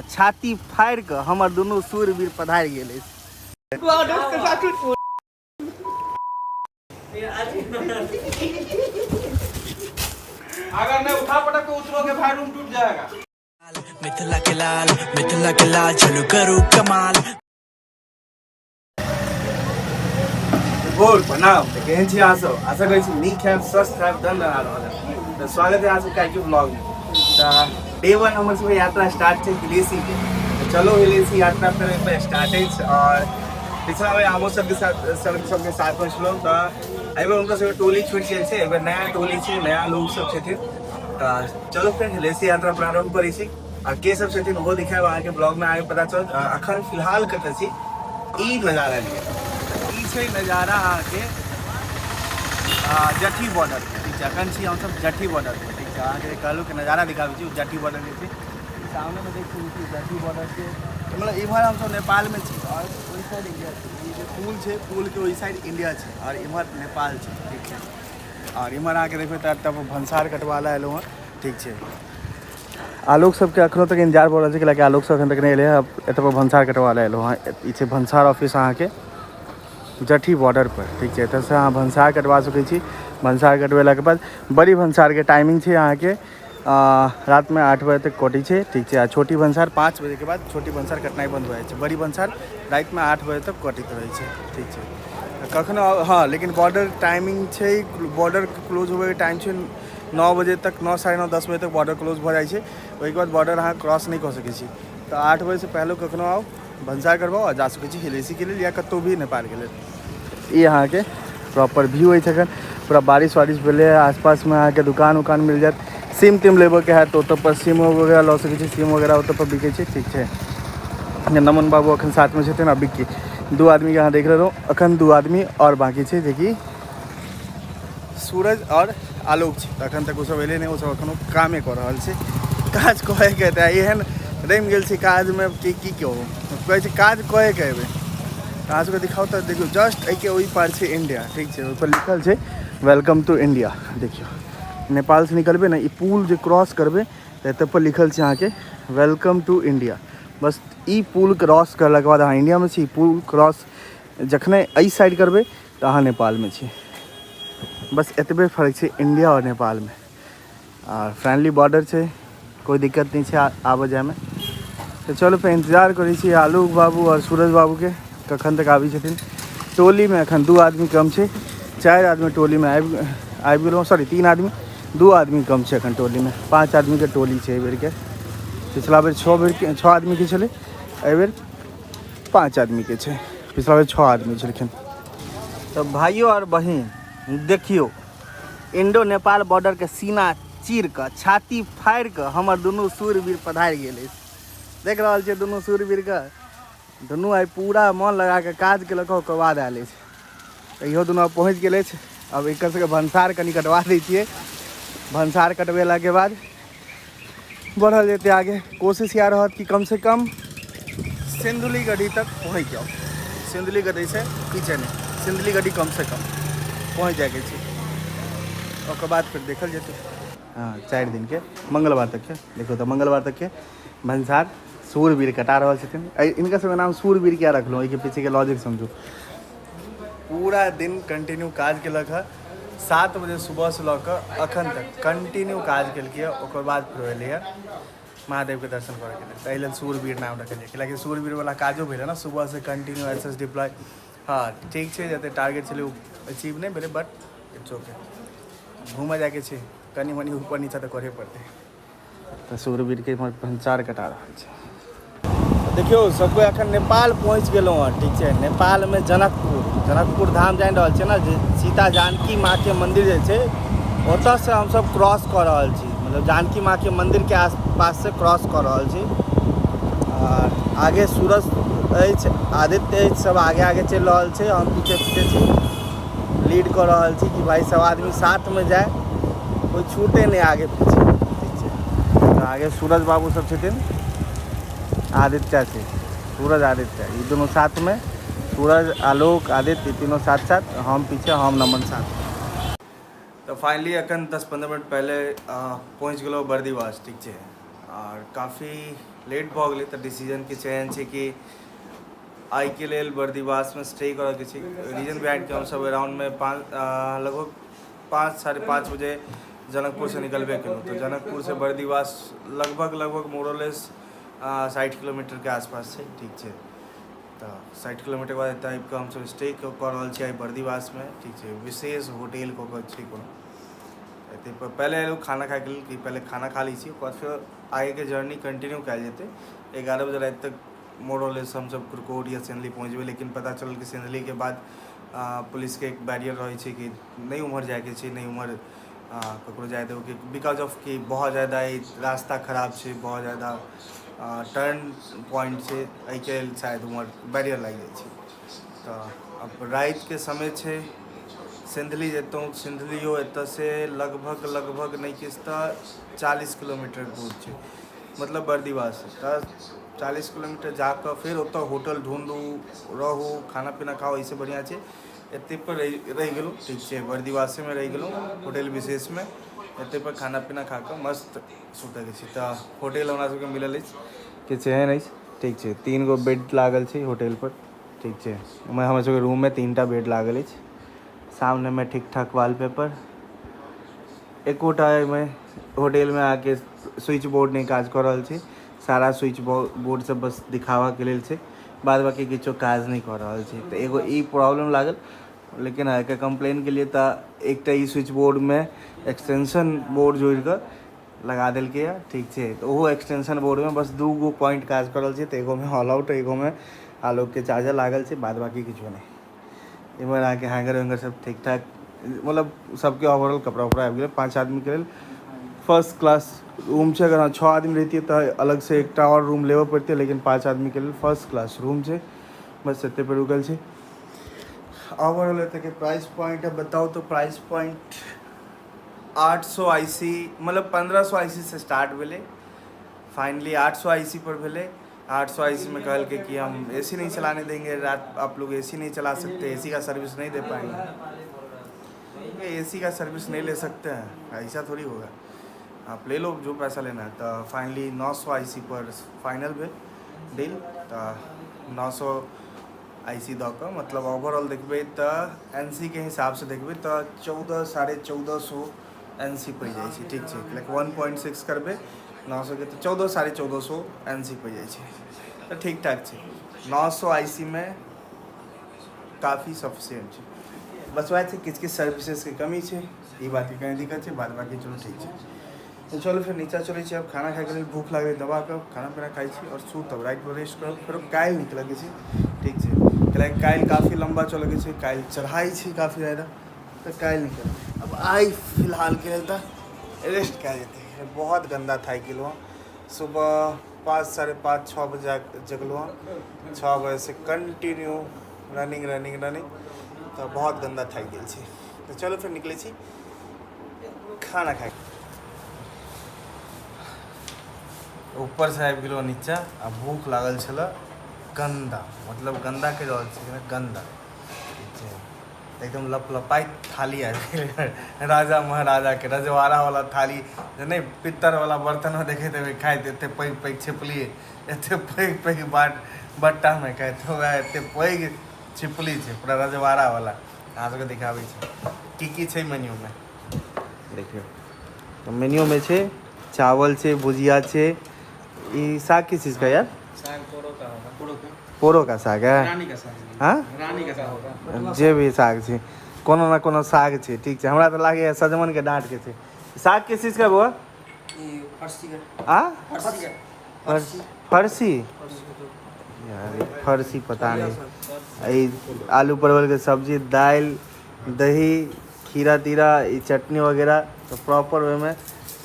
छाती फाड़ के हमर दोनों सूरवीर पधार गेले। अगर नहीं उठा पटक के उतरोगे भाई रूम टूट जाएगा। मिथिला के लाल चलो करो कमाल। बोल प्रणाम केहन छी अहाँ सब? आशा करै छी नीक हैब, स्वस्थ हैब, दंड रहा रहल। तो स्वागत है अहाँ सबके आइ के ब्लॉग में। तो डे 1 हमर सबके यात्रा स्टार्ट छै हिलेसी के। तो चलो हिलेसी यात्रा पर स्टार्ट है। और पिछला बेर हमो सबके साथ में छलहुँ। तो एहिबेर हुनकर सबके टोली छुटि गेल छै, एहिबेर नया टोली छै, नया लोग सब छथिन। तो चलो फिर हिलेसी यात्रा प्रारंभ करै छी। और के सब छथिन ओहो दिखाएब अहाँके ब्लॉग में आगे पता चलत। अखन फिलहाल कतऽ छी ई नजारा लिअ। छै नजारा अहाँके जट्ठी बॉर्डर के, ठीक छै। अखन छी हमसब जट्ठी बॉर्डर पे, ठीक छै। अहाँके कहलहुँ कि नजारा दिखाबै छी जट्ठी बॉर्डर के छै। सामने में देखिए जट्ठी बॉर्डर के, मतलब इम्हर हमसब नेपाल में छी और ओहि साइड इंडिया छै। ई जे पुल छै, पुल के ओहि साइड इंडिया छै और इम्हर नेपाल छै, ठीक छै। और इम्हर आके देखबै तऽ तब भंसार कटवा ला एलहुँ हँ, ठीक छै। आलोक सबके अखनो तक इंतजार भऽ रहल छै, कैलाकि आलोक सब अखन तक नहीं एलै हँ। एतऽ पर भंसार कटवा ला एलहुँ हँ। ई छै भंसार ऑफिस अहाँके जट्ठी बॉर्डर पर, ठीक है। एतऽ से अहाँ भंसार कटवा सकै छी। भंसार कटवेलाके बाद बड़ी भंसार के टाइमिंग छै अहाँके रात में 8 बजे तक कटै छै, ठीक छै। आ छोटी भंसार 5 बजे के बाद छोटी भंसार कटनाइ बंद हो जाइ छै। बड़ी भंसार रात में 8 बजे तक कटैत रहै छै, ठीक छै। कखनो हाँ, लेकिन बॉर्डर टाइमिंग छै, बॉर्डर क्लोज होबे के टाइम छै 9 बजे तक, 9 साढ़े 9 10 बजे तक बॉर्डर क्लोज भऽ जाइ छै। ओहिके बाद बॉर्डर अहाँ क्रॉस नहीं कऽ सकै छी। तो 8 बजे से पहले कखनो आओ, भंसार करवाओ और जा सकै छी हिलेसी के लेल या कतौ भी नेपाल के लेल। ये यहाँ के प्रॉपर व्यू है। अखन पूरा बारिश वारिश भेले, आसपास में अहाँ के दुकान उकान मिल जात। सिम तिम लेबे के है तो ओतऽ पर सिम वगैरह लऽ सकै छी। सिम वगैरह ओतऽ पर बिकै छै, ठीक छै। नमन बाबू अखन साथ में छथिन। अभी की 2 आदमी के अहाँ देख रहल अखन 2 आदमी और बाकी छै, जेकि सूरज और आलोक छै। अखन तक ओसब एले नहीं, ओसब अखनो कामे कऽ रहल छै। काज कहे के तऽ एहन रमि गेल छै काज में कि की कहू, कहै छै काज कहे के एबै। अहाँ सबके दिखाओ तो देखियो, जस्ट एहि के ओहि पार छै इंडिया, ठीक छै। ओहि पर लिखल छै वेलकम टू इंडिया। देखियो नेपाल से निकलबे ना, ई पुल जे क्रॉस करबे तऽ एतऽ पर लिखल छै अहाँके वेलकम टू इंडिया। बस ई पुल क्रॉस करलाके बाद अहाँ इंडिया में छी। पुल क्रॉस जखने एहि साइड करबै तऽ अहाँ नेपाल में छी। बस एतबे फर्क छै इंडिया और नेपाल में। और फ्रेंडली बॉर्डर छै, कोई दिक्कत नहीं छै आबऽ जाए में। तो चलो फिर इंतजार करै छी आलोक बाबू और सूरज बाबू के कखन तक आबी छथिन। टोली में अखन 2 आदमी कम छै, 4 आदमी टोली में आबि गेलहुँ। सॉरी 3 आदमी, 2 आदमी कम छै अखन टोली में। 5 आदमी के टोली छै एहि बेर के। पिछला बेर 6 आदमी के छलै, एहि बेर 5 आदमी के छै। पिछला बेर 6 आदमी छलखिन। तो भाइयों और बहिन देखियो, इंडो नेपाल बॉर्डर के सीना चीर के, छाती फाड़ के हमर दुनू सूरवीर पधार गेले। देख रहल छियै दुनू सूरवीर के, दुनू आइ पूरा मन लगा के काज केलक। ओकर बाद आयल अछि, इहो दुनू पहुँच गेल अछि। अब एक सबके भंसार कनि कटवा दै छियै। भंसार कटवेलाके बाद बढ़ल जेतै आगे। कोशिश इएह रहत कि कम से कम सिंधुली गढ़ी तक पहुँच जाओ। सिंधुली गढ़ी से पीछे नहीं, सिंधुली गढ़ी कम से कम पहुँच जाएके छै। ओकर बाद फिर देखल जेतै। हाँ 4 दिन के, मंगलवार तक के देखो। तो मंगलवार तक के भंसार सूरवीर कटा रहल छथिन। इनका सबके नाम सूरवीर किया रखलहुँ, एहिके पीछे के लॉजिक समझू। पूरा दिन कंटिन्यू काज केलक है। 7 बजे सुबह से लऽ कऽ अखन तक कंटिन्यू काज केलकै। ओकर बाद फिर एलै महादेव के दर्शन करे के लेल। ताहि लेल सूरवीर नाम रखलिए, कैलाकि सूरवीर वाला काजो भेलै ना सुबह से कंटिन्यू एसएस डिप्लॉय। हाँ ठीक छै, जते टारगेट छलै ओ अचीव नहीं भेलै, बट इट्स ओके। घूमऽ जाके छै, कनि मनि ऊपर नीचा तऽ करे पड़तै। तो सूरवीर के भंसार कटा रहल छै। देखियो सबको अखन नेपाल पहुँच गेलहुँ हँ, ठीक छै। नेपाल में जनकपुर धाम जानि रहल छियै ना, जे सीता जानकी माँ के मंदिर जे छै ओतऽ से हम सब क्रॉस कऽ रहल छी। मतलब जानकी माँ के मंदिर के आसपास से क्रॉस कऽ रहल छी। और आगे सूरज अछि, आदित्य अछि, सब आगे आगे चलि रहल छै। हम पीछे पीछे छी, लीड कऽ रहल छी कि भाई सब आदमी साथ में जाए, कोई छूटे नहीं आगे पीछे, ठीक छै। तो आगे सूरज बाबू सब छथिन, आदित्य से, सूरज आदित्य, ये दोनों साथ में। सूरज आलोक आदित्य तीनों साथ साथ, हम पीछे, हम नमन साथ। तो फाइनली अखन 10-15 मिनट पहले पहुँच गेलो बर्दीवास, ठीक है। और काफ़ी लेट भऽ गेलै तऽ डिसीजन के चयन छै कि आइ के लेल बर्दिवासमे स्टे करऽके छै। रीजन बिहाइंड कि हमसब अराउंडमे लगभग 5-5:30 बजे जनकपुर से निकलबे केलहुँ। तऽ जनकपुर से बर्दिवास लगभग मोरलेस 60 किलोमीटर के आसपास छै, ठीक छै। तऽ 60 किलोमीटर के बाद एतऽ आबि कऽ हमसब स्टे कऽ रहल छी आइ बर्दिवासमे, ठीक छै। विशेष होटल कऽ कऽ छै कोनो एतऽ पर पहले एलहुँ खाना खाएके लेल कि पहले खाना खा लै छी, ओकर बाद फेर आगेके जर्नी कंटिन्यू कयल जेतै। 11 बजे राति तक मोरलेस हमसब कुरकोट या सिंधली पहुँचबै, लेकिन पता चलल कि सिंधली के बाद पुलिस के एक बैरियर रहै छै कि नहीं उम्हर जाके छै, नहीं उम्हर ककरो जाए देबो कि बिकॉज ऑफ कि बहुत ज़्यादा रास्ता खराब छै, बहुत ज़्यादा टर्न पॉइंट छै, एहिके लेल शायद उम्हर बैरियर लागि जाइ छै। तऽ अब रातिके समय छै, सिंधली जेतहुँ। सिंधलियो एतऽ से लगभग नहीं किछ तऽ 40 किलोमीटर दूर छै, मतलब बर्दिवास से। तऽ 40 किलोमीटर जाकर फिर ओतऽ होटल ढूंढू, रहू, खाना पीना खाओ, इससे बढ़िया छै एते पर रहि गेलहुँ, ठीक छै। बर्दिवासे में रहि गेलहुँ होटल विशेष में, एते पर खाना पीना खा कऽ मस्त सुतैके छै। तऽ होटल हमरा सबके मिलल अछि किछु एहन अछि, ठीक छै। 3 गो बेड लागल छै होटल पर, ठीक छै। हमर सबके रूम में 3टा बेड लागल अछि, सामने में ठीक ठाक वॉलपेपर। एकोटा एहिमे होटल में आके स्विच बोर्ड नहीं काज कऽ रहल छै, सारा स्विच बोर्ड सब बस दिखावा के लेल छै, बाद बाकी किछो काज नहीं कऽ रहल छै। तऽ एगो ई प्रॉब्लम लागल, लेकिन आके कंप्लेन के लिए तऽ एकटा ई स्विच बोर्ड में एक्सटेंशन बोर्ड जोड़ि कऽ लगा देलकै है, ठीक छै। तऽ ओहो एक्सटेंशन बोर्ड में बस 2 गो पॉइंट काज कर रहल छै, तऽ एगो में ऑल आउट, एगो में आलोक के चार्जर लागल छै, बाद बाकी किछो नहीं। इमहर आके हैंगर वैंगर सब ठीक ठाक, मतलब सबके ओवरऑल कपड़ा उपड़ा आबि गेलै। 5 आदमी के लेल फर्स्ट क्लास रूम छै। अगर अहाँ 6 आदमी रहितियै तऽ अलग से एकटा और रूम लेबऽ पड़तै, लेकिन 5 आदमी के लेल फर्स्ट क्लास रूम छै, बस एते पे रुकल छै। ओवरऑल एतऽ के प्राइस पॉइंट अब बताओ तो प्राइस पॉइंट 800 IC, मतलब 1500 IC से स्टार्ट भेलै, फाइनली 800 IC पर भेलै। 800 IC में कहल कि हम AC नहीं चलाने देंगे, रात आप लोग AC नहीं चला सकते, AC का सर्विस नहीं दे पाएंगे। AC का सर्विस नहीं ले सकते हैं, ऐसा थोड़ी होगा, आप ले लो जो पैसा लेना है। तो फाइनली 900 IC पर फाइनल भेल डील। तो 900 IC दऽ कऽ, मतलब ओवरऑल देखबै तऽ NC के हिसाब से देखबै तऽ 1400-1450 NC पड़ि जाइ छै, ठीक छै। लाइक 1.6 करबै 900 के तऽ 1400-1450 NC पड़ि जाइ छै, तऽ ठीक ठाक छै। 900 IC में काफ़ी सफिशिएंट छै, बस वएह छै किछु सर्विसेज के कमी छै, ई बात के कनी दिक्कत छै, बाद बाकी चलो ठीक छै। तो चलो फिर नीचा चलै छी, अब खाना खाएके लेल भूख लागलै, दबा कऽ खाना पीना खाइ छी और सुतब, राति में रेस्ट करब, फेर काल्हि निकलऽके छै, ठीक छै। कैलाकि काल्हि काफ़ी लंबा चलऽके छै, काल्हि चढ़ाई छै काफ़ी ज़्यादा, तो काल्हि निकलब। अब आइ फिलहाल के लेल तऽ रेस्ट कयल जेतै, बहुत गंदा थाकि गेलहुँ। सुबह 5-5:30-6 बजे जगलहुँ, 6 बजे से कंटिन्यू रनिंग, तो बहुत गंदा थाकि गेल छी। तो चलो फिर निकलै छी खाना खाए। ऊपर से आबि गेलहुँ नीचा, आ भूख लागल छलै गंदा, मतलब गंदा के रहल छै गंदा, ठीक छै। एकदम लपलपाइत थाली आबि गेलै, राजा महाराजा के रजवाड़ा वाला थाली, नहीं पित्तर वाला बर्तन में देखैत हेबै खाइत, एते पैघ पैघ छिपली, एते पैघ पैघ बट्टा में खाइत, वएह एते पैघ छिपली छै पूरा रजवाड़ा वाला। अहाँ सबके दिखाबै छै की छै मेन्यू में, देखियौ। तो मेन्यू में छै चावल छै, भुजिया छै, ये साग किस चीज़ का यार? साग पोरो का होगा, पोरो का साग है, रानी का साग, हाँ रानी का साग होगा, जे भी साग छै, कोनो ना कोनो साग छै, ठीक छै। हमरा तऽ लागैए सजमन के डाँट के छै। साग किस चीज़ का बुआ? फरसी का, हाँ फरसी का, फरसी यार, फरसी पता नहीं। आलू परवल के सब्जी, दाल, दही, खीरा तीरा, ये चटनी वगैरह, तो प्रॉपर वे में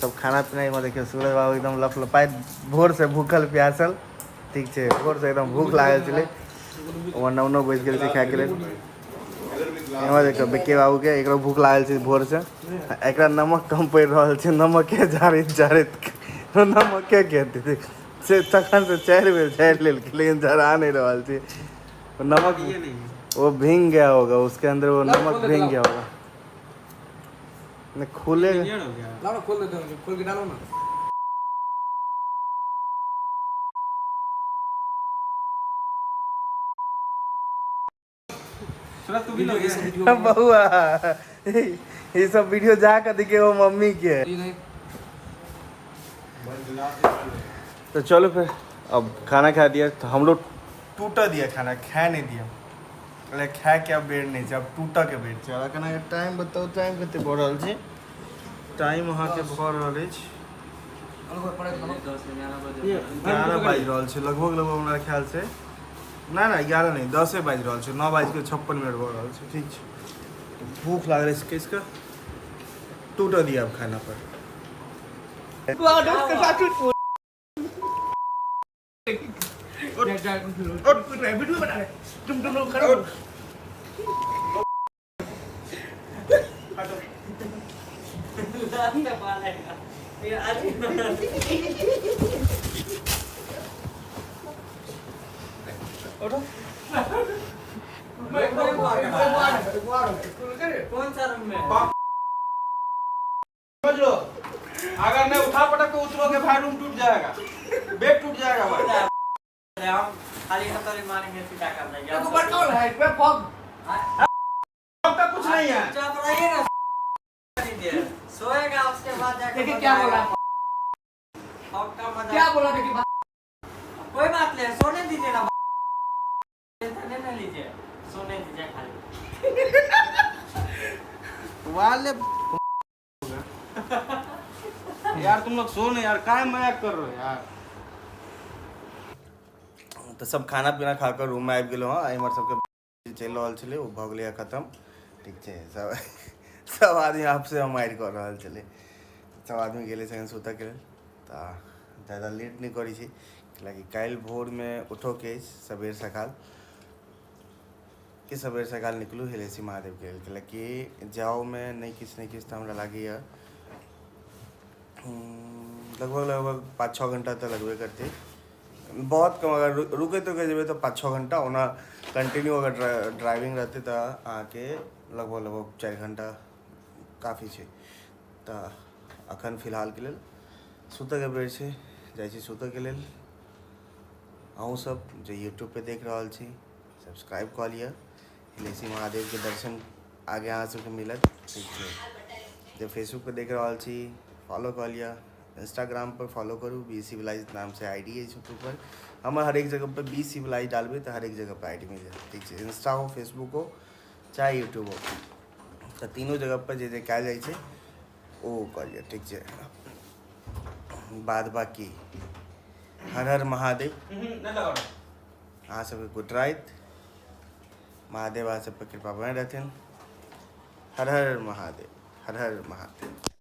सब खाना पीना में। देखियो सूरज बाबू एकदम लपलपाइत, भोर से भूखल प्यासल, ठीक छै। भोर से एकदम भूख लागल छलै, 9 बजि गेल छै खाए के लेल। एमहर देखियो बिक्की बाबू के, एकरो भूख लागल छै भोर से, एकरा नमक कम पड़ि रहल छै, नमके झाड़ैत नमके खेतै से, तखन से 4 बेर झाड़ि लेलकै, लेकिन झड़ा नहीं रहल छै नमक, वो भींग गया होगा उसके अंदर, वो नमक भींग गया होगा, नहीं खुलेगा। खोल देते हैं, खोल के डालो ना। सूरज तू भी लोगे बहुआ ये सब वीडियो जा कर दिखे वो मम्मी के है। तो चलो फिर अब खाना खा दिया तो हम लोग टूटा दिया खाना खा नहीं दिया अरे खा के अब बेड नहीं छै अब टूटा के बेड छै और केना टाइम बताओ टाइम कते भऽ रहल छै टाइम अहाँ के भऽ रहल अछि 11 बाजि रहल छै लगभग हमरा ख्याल से ना 11 नहीं 10 बाजि रहल छै 9:56 भऽ रहल छै ठीक छै भूख लाग रही है इसका टूटा दिया अब खाना पर कौन सा रूम में समझ लो अगर नहीं उठा पटक के उतरोगे भाई रूम टूट जाएगा बेड टूट जाएगा भाई हम खाली हथौड़ी मारेंगे सीधा कर देंगे आपका कुछ नहीं है चुप रहिए ना दीजिए सोएगा उसके बाद जाके देखिए क्या बोला आपका मजा क्या बोला देखिए कोई बात नहीं सोने दीजिए ना टेंशन नहीं लीजिए सोने दीजिए खाली वाले यार तुम लोग सो नहीं यार काय मजाक कर रहे हो यार तो सब खाना पीना खाकर रूम में आबि गेलहुँ हँ एम्हर सबके चलि रहल छलै ओ भऽ गेलै खत्म ठीक छै सब आदमी आपसे हम मारि कऽ रहल छलै सब आदमी गेलै संगे सुतऽके लेल तऽ ज़्यादा लेट नहीं करै छी कैलाकि काल्हि भोरमे उठोके अछि सबेर सकाल कि सबेर सकाल निकलू हिलेसी महादेवके लेल कैलाकि जाओमे नहीं किछु तऽ हमरा लागैए लगभग 5-6 घंटा तो लगबे करते बहुत कम अगर रुके तो के जेबे तो 5-6 घंटा ओना कंटिन्यू अगर ड्राइविंग रहते तो आके लगभग 4 घंटा काफ़ी है तो अखन फिलहाल के लेल सुतऽ के बेर छै जाइ छी सुतऽ के लेल अहूँ सब जो यूट्यूब पे देख रहल छी सब्सक्राइब कऽ लिअ हिलेसी महादेव के दर्शन आगे अहाँ सबके मिलत ठीक छै जो फेसबुक पे देख रहल छी फॉलो कर लिया इंस्टाग्राम पर फॉलो करूँ बी सिविलाइज नाम से आईडी है यूट्यूब पर हम हर एक जगह पर बी सिविलाइज डालबे तो हर एक जगह पर आईडी मिल जाए ठीक है इंस्टा हो फेसबुक हो चाहे यूट्यूब हो तो तीनों जगह पर जे कल जाइ छै ओ कर लिया ठीक है बाद बाकी हर हर महादेव नहीं लगा अहाँ सबके गुड रात महादेव अहाँ सब पर कृपा बने रहथिन हर हर महादेव हर हर महादेव